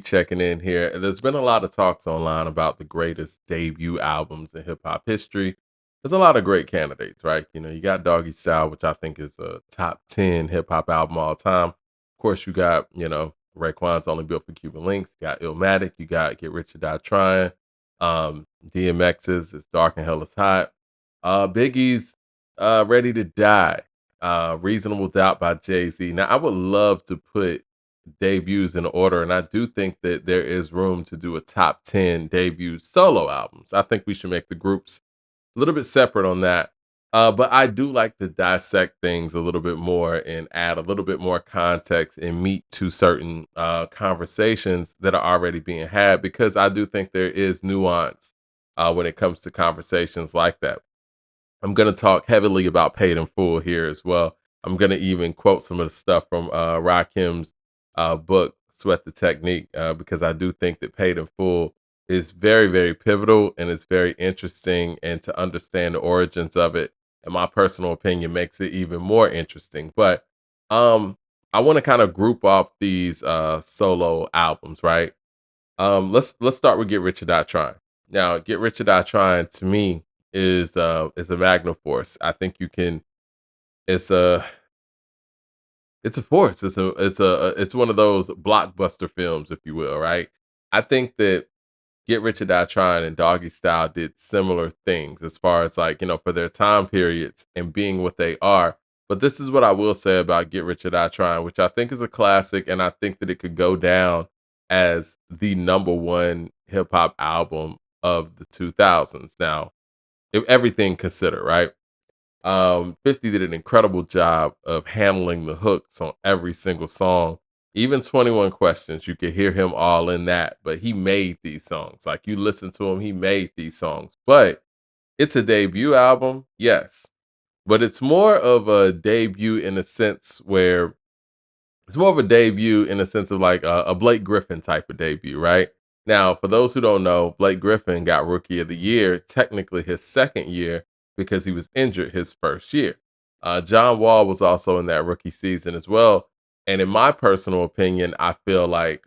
checking in here. There's been a lot of talks online about the greatest debut albums in hip hop history. There's a lot of great candidates, right? You got Doggy Style, which I think is a top 10 hip hop album all time. Of course, you got, Raekwon's Only Built for Cuban Links. You got Illmatic. You got Get Rich or Die Trying. DMX's It's Dark and Hell is Hot. Biggie's Ready to Die. Reasonable Doubt by Jay-Z. Now, I would love to put debuts in order, and I do think that there is room to do a top 10 debut solo albums. I think we should make the groups a little bit separate on that. But I do like to dissect things a little bit more and add a little bit more context and meat to certain conversations that are already being had because I do think there is nuance when it comes to conversations like that. I'm gonna talk heavily about Paid in Full here as well. I'm gonna even quote some of the stuff from Rakim's book, Sweat the Technique, because I do think that Paid in Full is very, very pivotal and it's very interesting. And to understand the origins of it, in my personal opinion, makes it even more interesting. But um, I want to kind of group off these solo albums, right? Let's start with Get Rich or Die Trying. Now, Get Rich or Die Trying to me is a magnum force. I think you can. It's a it's a force. It's one of those blockbuster films, if you will, right? I think that Get Rich or Die Trying and Doggy Style did similar things as far as like for their time periods and being what they are. But this is what I will say about Get Rich or Die Trying, which I think is a classic, and I think that it could go down as the number one hip hop album of the 2000s. Now, if everything considered, right? 50 did an incredible job of handling the hooks on every single song. Even 21 Questions, you could hear him all in that, but he made these songs. Like you listen to him, he made these songs. But it's a debut album, yes. But it's more of a debut in a sense where it's more of a debut in a sense of like a Blake Griffin type of debut, right? Now, for those who don't know, Blake Griffin got Rookie of the Year, technically his second year because he was injured his first year. John Wall was also in that rookie season as well. And in my personal opinion, I feel like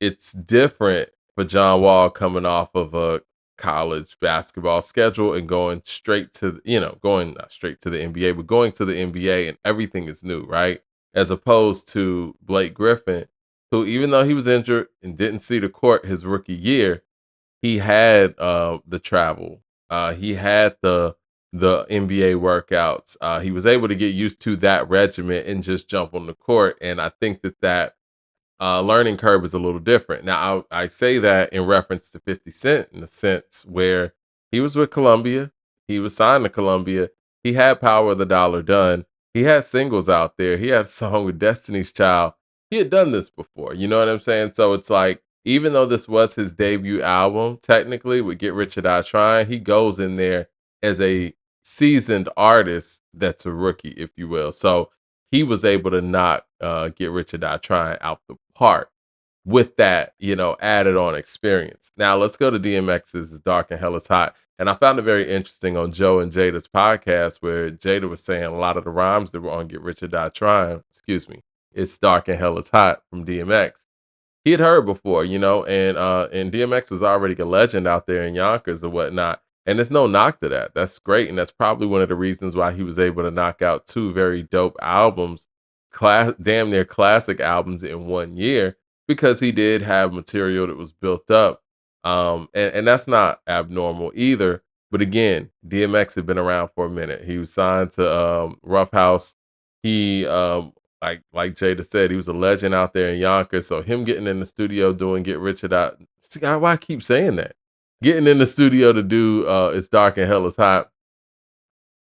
it's different for John Wall coming off of a college basketball schedule and going straight to, going not straight to the NBA, but going to the NBA and everything is new, right? As opposed to Blake Griffin, who, even though he was injured and didn't see the court his rookie year, he had the travel, he had the NBA workouts. He was able to get used to that regimen and just jump on the court. And I think that learning curve is a little different. Now, I say that in reference to 50 Cent in the sense where he was with Columbia, he was signed to Columbia, he had Power of the Dollar done, he had singles out there, he had a song with Destiny's Child. He had done this before, you know what I'm saying? So it's like, even though this was his debut album, technically with Get Rich or Die Trying, he goes in there as a seasoned artist that's a rookie, if you will. So he was able to knock Get Rich or Die Trying out the park with that, added on experience. Now let's go to DMX's It's Dark and Hell is Hot. And I found it very interesting on Joe and Jada's podcast where Jada was saying a lot of the rhymes that were on Get Rich or Die Trying, excuse me, It's Dark and Hell is Hot from DMX. He had heard before, and DMX was already a legend out there in Yonkers or whatnot. And there's no knock to that. That's great. And that's probably one of the reasons why he was able to knock out two very dope albums, damn near classic albums in 1 year, because he did have material that was built up. And that's not abnormal either. But again, DMX had been around for a minute. He was signed to Rough House. He like Jada said, he was a legend out there in Yonkers. So him getting in the studio doing Get Rich or Die, see, why I keep saying that? Getting in the studio to do It's Dark and Hell is Hot,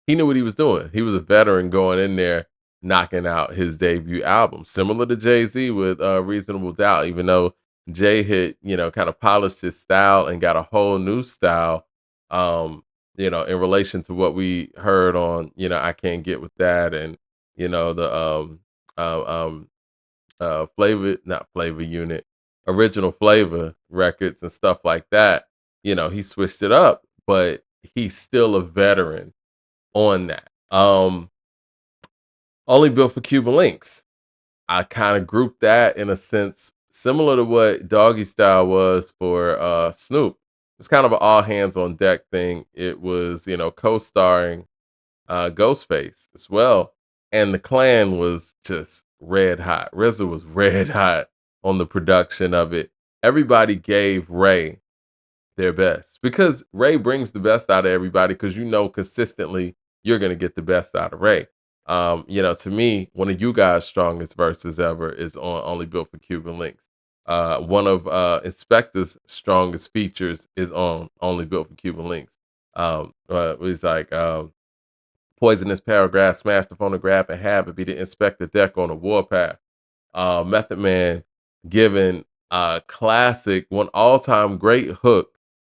he knew what he was doing. He was a veteran going in there, knocking out his debut album, similar to Jay-Z with Reasonable Doubt, even though Jay had, kind of polished his style and got a whole new style, in relation to what we heard on, I Can't Get With That and, the um, Flavor, not Flavor Unit, original Flavor records and stuff like that. He switched it up, but he's still a veteran on that. Only Built for Cuban Links. I kind of grouped that in a sense similar to what Doggy Style was for Snoop. It was kind of an all hands on deck thing. It was, co-starring Ghostface as well. And the clan was just red hot. RZA was red hot on the production of it. Everybody gave Ray their best because Ray brings the best out of everybody because consistently you're gonna get the best out of Ray. To me, one of you guys' strongest verses ever is on Only Built for Cuban Links. One of Inspector's strongest features is on Only Built for Cuban Links. It's like poisonous paragraph, smash the phonograph and have it be the inspector deck on a warpath. Method Man giving a classic, one all-time great hook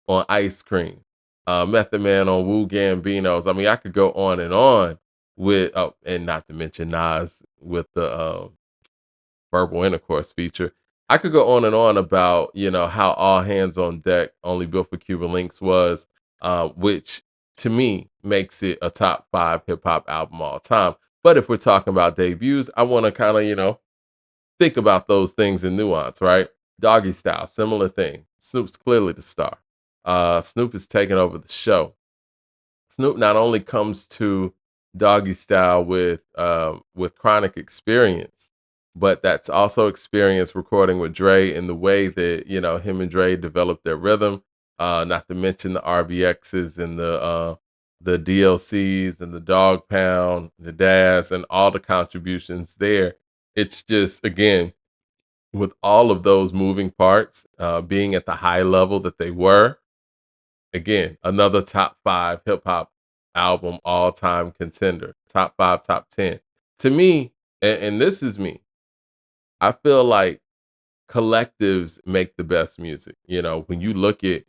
on Ice Cream. Method Man on Wu Gambino's. I mean, I could go on and on with, and not to mention Nas with the verbal intercourse feature. I could go on and on about, how All Hands on Deck, Only Built for Cuban Links was, which to me makes it a top 5 hip hop album all time. But if we're talking about debuts, I want to kind of, think about those things in nuance, right? Doggy Style, similar thing. Snoop's clearly the star. Snoop is taking over the show. Snoop not only comes to Doggy Style with chronic experience, but that's also experience recording with Dre in the way that him and Dre developed their rhythm. Not to mention the RBXs and the DLCs and the Dog Pound, the Daz, and all the contributions there. It's just again with all of those moving parts being at the high level that they were. Again, another top 5 hip hop album all time contender. Top 5, top 10. To me, and this is me, I feel like collectives make the best music. When you look at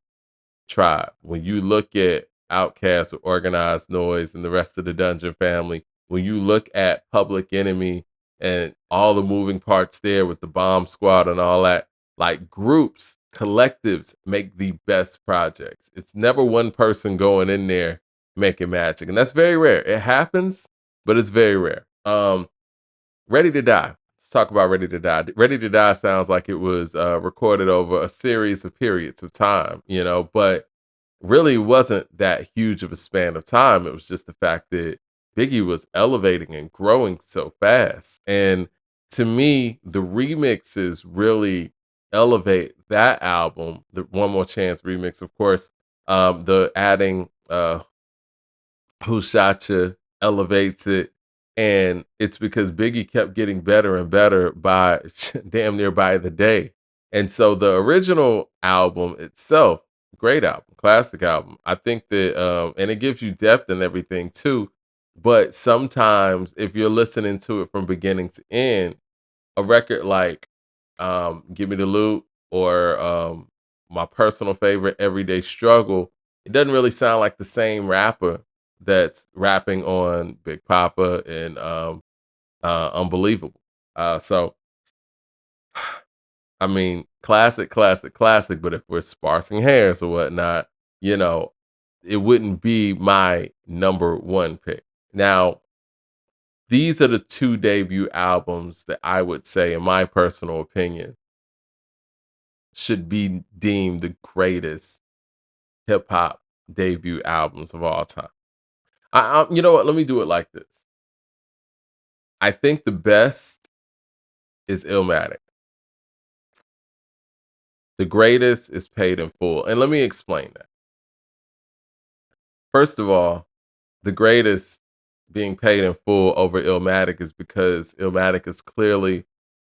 Tribe, when you look at Outkast or Organized Noise and the rest of the Dungeon family, when you look at Public Enemy and all the moving parts there with the Bomb Squad and all that, like groups, collectives make the best projects. It's never one person going in there making magic. And that's very rare. It happens, but it's very rare. Ready to Die. Let's talk about Ready to Die. Ready to Die sounds like it was recorded over a series of periods of time, but really wasn't that huge of a span of time. It was just the fact that Biggie was elevating and growing so fast. And to me, the remixes really elevate that album. The One More Chance remix, of course, the adding Who Shot Ya elevates it. And it's because Biggie kept getting better and better by damn near by the day. And so the original album itself, great album, classic album. I think that, and it gives you depth and everything too. But sometimes if you're listening to it from beginning to end, a record like Give Me the Loot or my personal favorite, Everyday Struggle, it doesn't really sound like the same rapper that's rapping on Big Papa and Unbelievable. So, I mean, classic, classic, classic. But if we're sparsing hairs or whatnot, you know, it wouldn't be my number one pick. Now, these are the two debut albums that I would say, in my personal opinion, should be deemed the greatest hip hop debut albums of all time. You know what? Let me do it like this. I think the best is Illmatic. The greatest is Paid in Full. And let me explain that. First of all, the greatest being Paid in Full over Illmatic is because Illmatic is clearly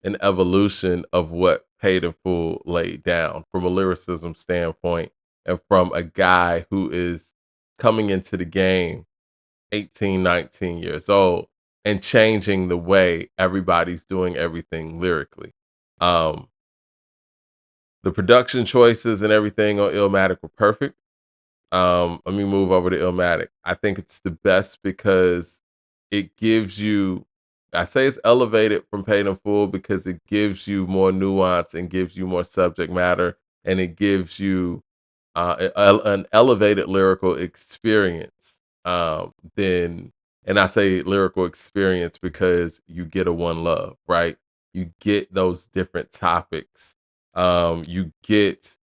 an evolution of what Paid in Full laid down from a lyricism standpoint and from a guy who is coming into the game 18, 19 years old and changing the way everybody's doing everything lyrically. Um, the production choices and everything on Illmatic were perfect. Let me move over to Illmatic. I think it's the best because it gives you, I say it's elevated from Paid in Full because it gives you more nuance and gives you more subject matter and it gives you an elevated lyrical experience than, and I say lyrical experience because you get a One Love, right? you get those different topics. You get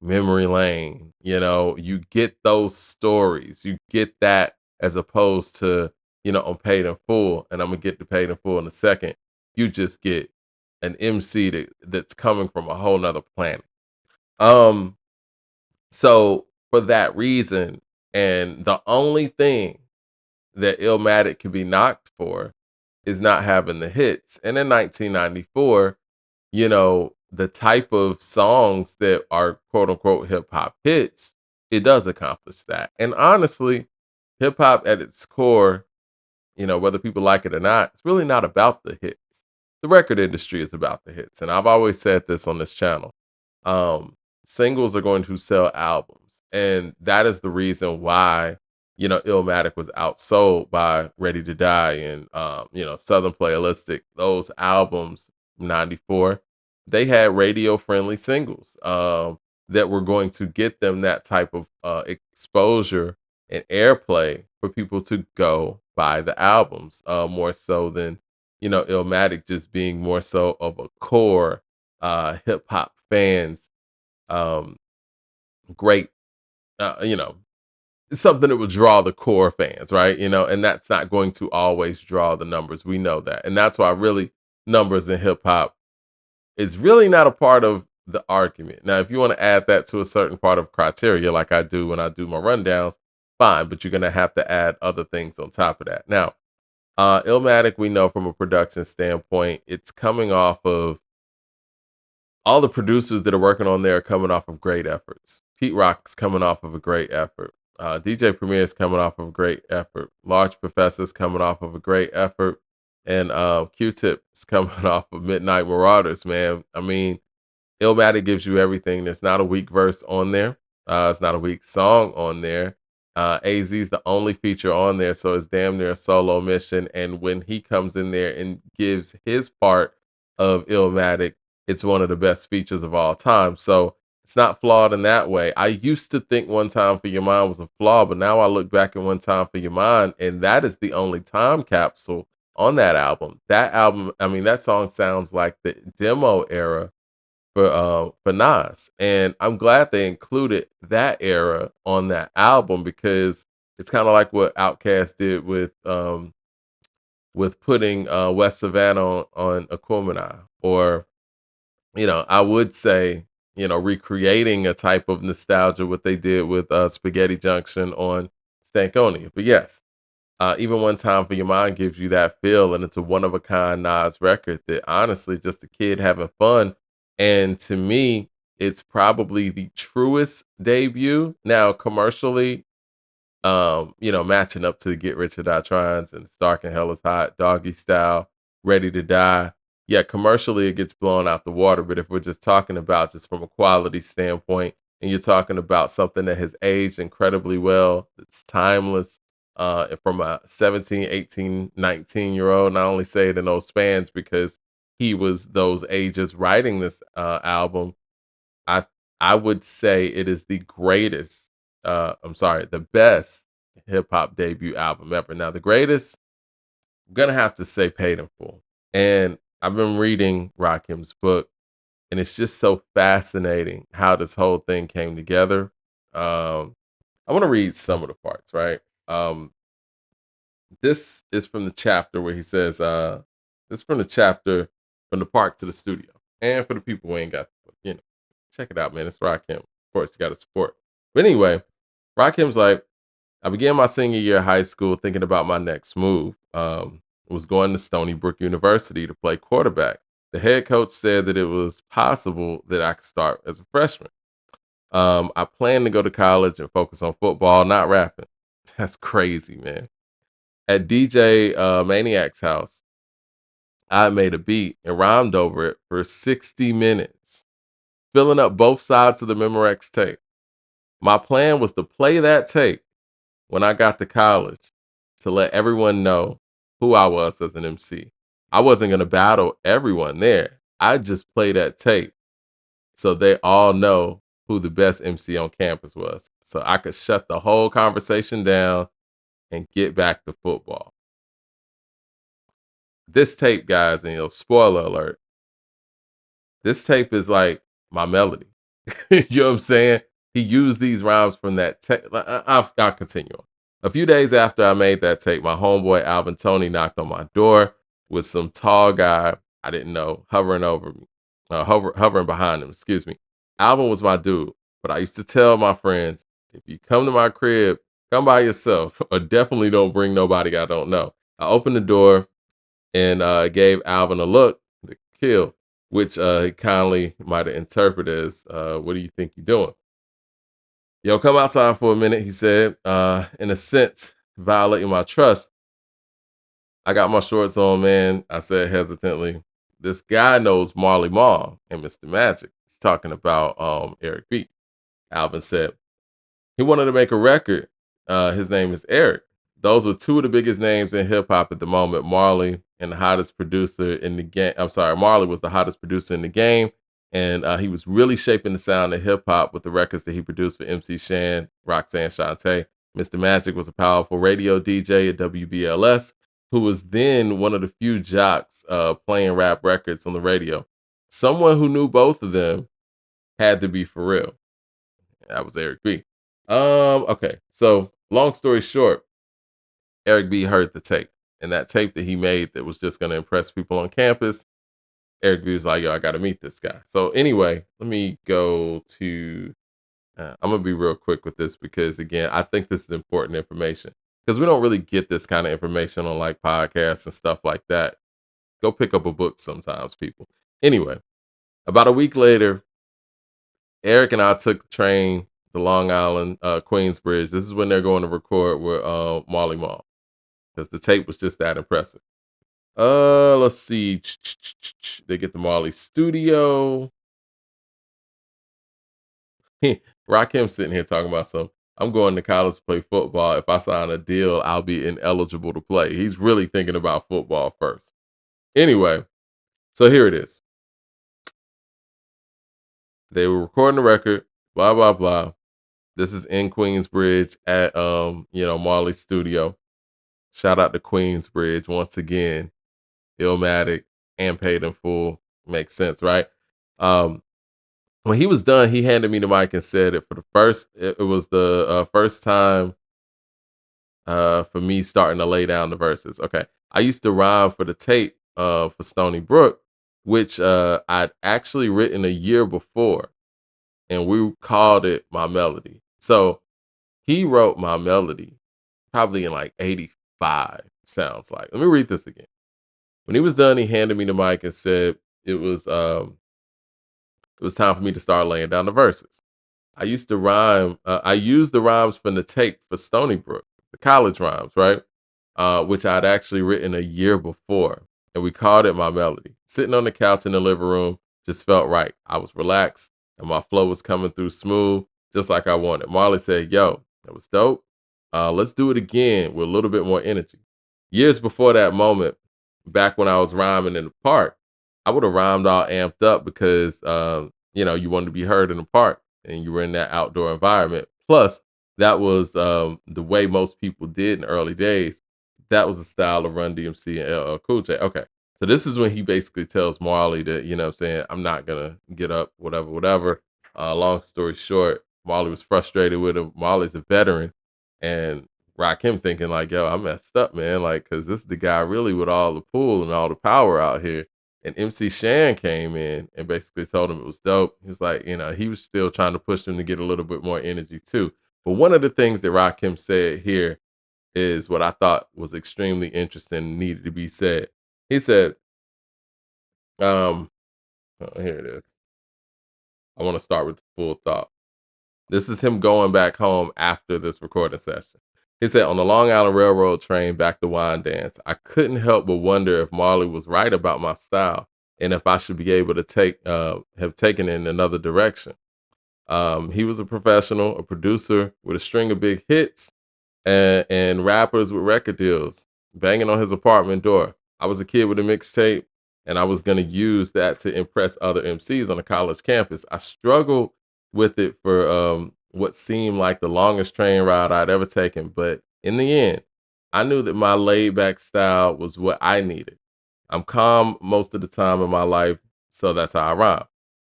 memory lane, you get those stories. You get that as opposed to, on Paid in Full, and I'm gonna get to Paid in Full in a second. You just get an MC that's coming from a whole nother planet. Um, so for that reason, and the only thing that Illmatic can be knocked for is not having the hits. And in 1994, the type of songs that are quote unquote hip hop hits, it does accomplish that. And honestly, hip hop at its core, whether people like it or not, it's really not about the hits. The record industry is about the hits. And I've always said this on this channel. Um, Singles are going to sell albums. And that is the reason why, Illmatic was outsold by Ready to Die and Southern Playalistic. Those albums, 94, they had radio friendly singles that were going to get them that type of exposure and airplay for people to go buy the albums, more so than, Illmatic just being more so of a core hip hop fans um great something that would draw the core fans, right? And that's not going to always draw the numbers. We know that. And that's why really numbers in hip hop is really not a part of the argument. Now, if you want to add that to a certain part of criteria, like I do when I do my rundowns, fine, but you're going to have to add other things on top of that. Now, Illmatic, we know from a production standpoint, it's coming off of all the producers that are working on there are coming off of great efforts. Pete Rock's coming off of a great effort. DJ Premier is coming off of a great effort. Large Professor's coming off of a great effort. And Q-Tip is coming off of Midnight Marauders, man. I mean, Illmatic gives you everything. There's not a weak verse on there. It's not a weak song on there. AZ's the only feature on there, so it's damn near a solo mission. And when he comes in there and gives his part of Illmatic, it's one of the best features of all time. So it's not flawed in that way. I used to think One Time for Your Mind was a flaw, but now I look back at One Time for Your Mind, and that is the only time capsule on that album. That album, I mean, that song sounds like the demo era for Nas. And I'm glad they included that era on that album because it's kind of like what Outkast did with putting West Savannah on Aquemini, or I would say, recreating a type of nostalgia what they did with Spaghetti Junction on Stankonia. But yes, even One Time for Your Mind gives you that feel, and it's a one of a kind Nas record that honestly just a kid having fun. And to me, it's probably the truest debut. Now, commercially, matching up to Get Rich or Die Trying and Stark and Hell is Hot, Doggy Style, Ready to Die. Yeah, commercially it gets blown out the water. But if we're just talking about just from a quality standpoint, and you're talking about something that has aged incredibly well, it's timeless, from a 17, 18, 19-year-old, and I only say it in those spans because he was those ages writing this album. I I would say it is the greatest, I'm sorry, the best hip hop debut album ever. Now, the greatest, I'm gonna have to say Paid in Full. And I've been reading Rakim's book, and it's just so fascinating how this whole thing came together. I want to read some of the parts, right? This is from the chapter where he says, this is from the chapter From the Park to the Studio. And for the people who ain't got the book, check it out, man. It's Rakim. Of course, you got to support. But anyway, Rakim's like, I began my senior year of high school thinking about my next move. Was going to Stony Brook University to play quarterback. The head coach said that it was possible that I could start as a freshman. I planned to go to college and focus on football, not rapping. That's crazy, man. At DJ Maniac's house, I made a beat and rhymed over it for 60 minutes, filling up both sides of the Memorex tape. My plan was to play that tape when I got to college to let everyone know who I was as an MC. I wasn't going to battle everyone there. I just play that tape so they all know who the best MC on campus was. So I could shut the whole conversation down and get back to football. This tape, guys, and spoiler alert, this tape is like my melody. You know what I'm saying? He used these rhymes from that tape. I'll continue on. A few days after I made that tape, my homeboy Alvin Tony knocked on my door with some tall guy I didn't know hovering over me, hovering behind him. Excuse me. Alvin was my dude, but I used to tell my friends, if you come to my crib, come by yourself, or definitely don't bring nobody I don't know. I opened the door and gave Alvin a look to kill, which he kindly might have interpreted as, "What do you think you're doing?" "Yo, come outside for a minute," he said, in a sense, violating my trust. I got my shorts on, man. I said hesitantly, "This guy knows Marley Marl and Mr. Magic." He's talking about Eric B. Alvin said, he wanted to make a record. His name is Eric. Those were two of the biggest names in hip hop at the moment. Marley and the hottest producer in the game. I'm sorry, Marley was the hottest producer in the game, and he was really shaping the sound of hip hop with the records that he produced for MC Shan, Roxanne Shante. Mr. Magic was a powerful radio DJ at WBLS, who was then one of the few jocks playing rap records on the radio. Someone who knew both of them had to be for real. That was Eric B. Okay. So long story short, Eric B heard the tape. And that tape that he made that was just gonna impress people on campus, Eric B was like, yo, I gotta meet this guy. So anyway, let me go to I'm gonna be real quick with this because again, I think this is important information. Because we don't really get this kind of information on like podcasts and stuff like that. Go pick up a book sometimes, people. Anyway, about a week later, Eric and I took the train to Long Island, Queensbridge. This is when they're going to record with Marley Marl because the tape was just that impressive. Let's see. They get to Marley studio. Rakim sitting here talking about some. I'm going to college to play football. If I sign a deal, I'll be ineligible to play. He's really thinking about football first. Anyway, so here it is. They were recording the record. Blah blah blah. This is in Queensbridge at Marley's studio. Shout out to Queensbridge once again. Illmatic and Paid in Full. Makes sense, right? Um, when he was done, he handed me the mic and said it for the first. It was the first time for me starting to lay down the verses. Okay, I used to rhyme for the tape for Stony Brook, which I'd actually written a year before, and we called it My Melody. So he wrote My Melody probably in like '85. Sounds like. Let me read this again. When he was done, he handed me the mic and said it was time for me to start laying down the verses. I used to rhyme. I used the rhymes from the tape for Stony Brook, the college rhymes, right? Which I'd actually written a year before, and we called it My Melody. Sitting on the couch in the living room just felt right. I was relaxed, and my flow was coming through smooth, just like I wanted. Marley said, "Yo, that was dope. Let's do it again with a little bit more energy." Years before that moment, back when I was rhyming in the park, I would have rhymed all amped up because you wanted to be heard in the park and you were in that outdoor environment. Plus, that was the way most people did in the early days. That was the style of Run DMC and LL Cool J. Okay. So this is when he basically tells Marley that, you know what I'm saying, I'm not gonna get up, whatever, whatever. Long story short, Marley was frustrated with him. Marley's a veteran. And Rakim thinking like, yo, I messed up, man. Like, cause this is the guy really with all the pull and all the power out here. And MC Shan came in and basically told him it was dope. He was like, he was still trying to push him to get a little bit more energy too. But one of the things that Rakim said here is what I thought was extremely interesting and needed to be said. He said, here it is. I want to start with the full thought. This is him going back home after this recording session. He said, on the Long Island Railroad train back to Wine Dance, I couldn't help but wonder if Marley was right about my style and if I should be able to have taken it in another direction. He was a professional, a producer with a string of big hits and rappers with record deals banging on his apartment door. I was a kid with a mixtape and I was going to use that to impress other MCs on a college campus. I struggled with it for what seemed like the longest train ride I'd ever taken. But in the end, I knew that my laid back style was what I needed. I'm calm most of the time in my life, so that's how I rhyme.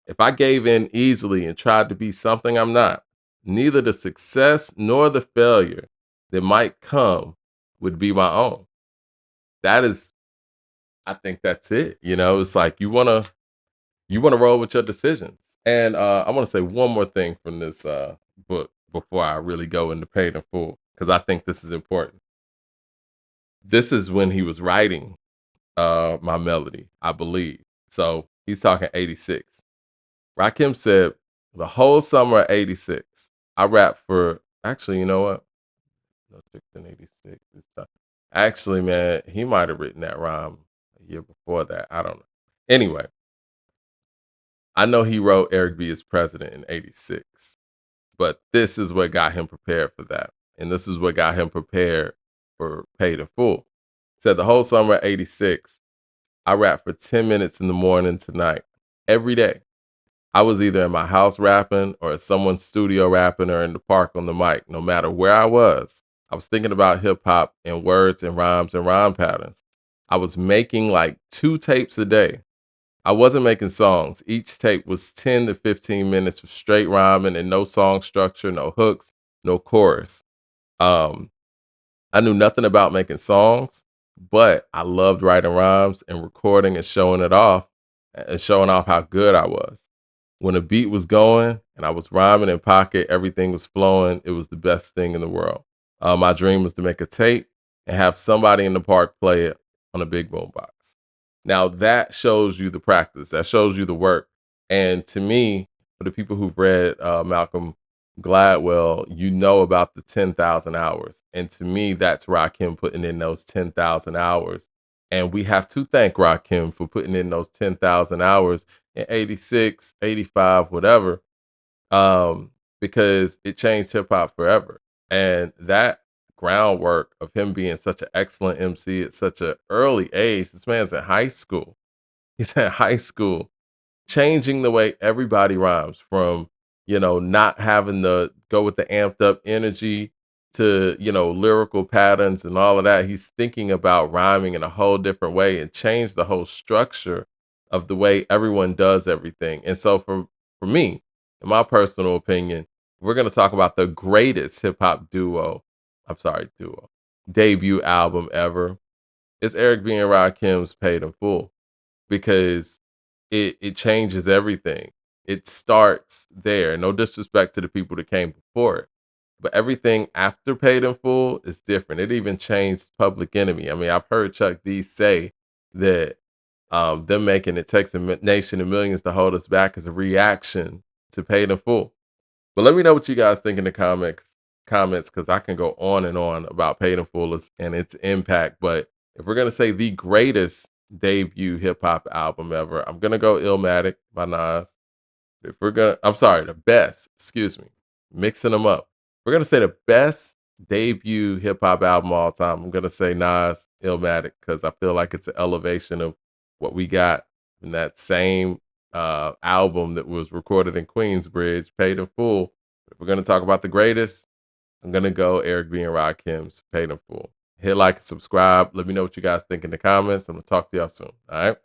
If I gave in easily and tried to be something I'm not, neither the success nor the failure that might come would be my own. That is, I think that's it. It's like you wanna roll with your decisions. And I want to say one more thing from this book before I really go into Paid in Full, because I think this is important. This is when he was writing my melody, I believe. So he's talking 86. Rakim said, the whole summer of 86, I rapped for, actually, you know what? No, 86 this time. Actually, man, he might have written that rhyme a year before that. I don't know. Anyway, I know he wrote Eric B. as president in 86, but this is what got him prepared for that. And this is what got him prepared for Paid in Full. Said the whole summer of 86, I rap for 10 minutes in the morning to night, every day. I was either in my house rapping or at someone's studio rapping or in the park on the mic. No matter where I was thinking about hip hop and words and rhymes and rhyme patterns. I was making like 2 tapes a day. I wasn't making songs. Each tape was 10 to 15 minutes of straight rhyming and no song structure, no hooks, no chorus. Um, I knew nothing about making songs, but I loved writing rhymes and recording and showing off how good I was. When a beat was going and I was rhyming in pocket, everything was flowing. It was the best thing in the world. My dream was to make a tape and have somebody in the park play it on a big boom box. Now that shows you the practice. That shows you the work. And to me, for the people who've read Malcolm Gladwell, you know about the 10,000 hours. And to me, that's Rakim putting in those 10,000 hours. And we have to thank Rakim for putting in those 10,000 hours in 86, 85, whatever, because it changed hip hop forever. And that groundwork of him being such an excellent MC at such an early age, this man's in high school. He's in high school, changing the way everybody rhymes from, not having to go with the amped up energy to, lyrical patterns and all of that. He's thinking about rhyming in a whole different way and changed the whole structure of the way everyone does everything. And so for me, in my personal opinion, we're going to talk about the greatest hip hop debut album ever. It's Eric B. and Rakim's Paid in Full, because it changes everything. It starts there. No disrespect to the people that came before it, but everything after Paid in Full is different. It even changed Public Enemy. I mean, I've heard Chuck D say that them making It Takes a Nation of Millions to Hold Us Back is a reaction to Paid in Full. But let me know what you guys think in the comments, because I can go on and on about Paid in Full and its impact. But if we're gonna say the greatest debut hip hop album ever, I'm gonna go Illmatic by Nas. If we're gonna, I'm sorry, the best, excuse me, mixing them up. We're gonna say the best debut hip hop album of all time. I'm gonna say Nas Illmatic, because I feel like it's an elevation of what we got in that same album that was recorded in Queensbridge, Paid in Full. If we're gonna talk about the greatest, I'm gonna go Eric B. and Rakim's Paid in Full. Hit like and subscribe. Let me know what you guys think in the comments. I'm gonna talk to y'all soon. All right.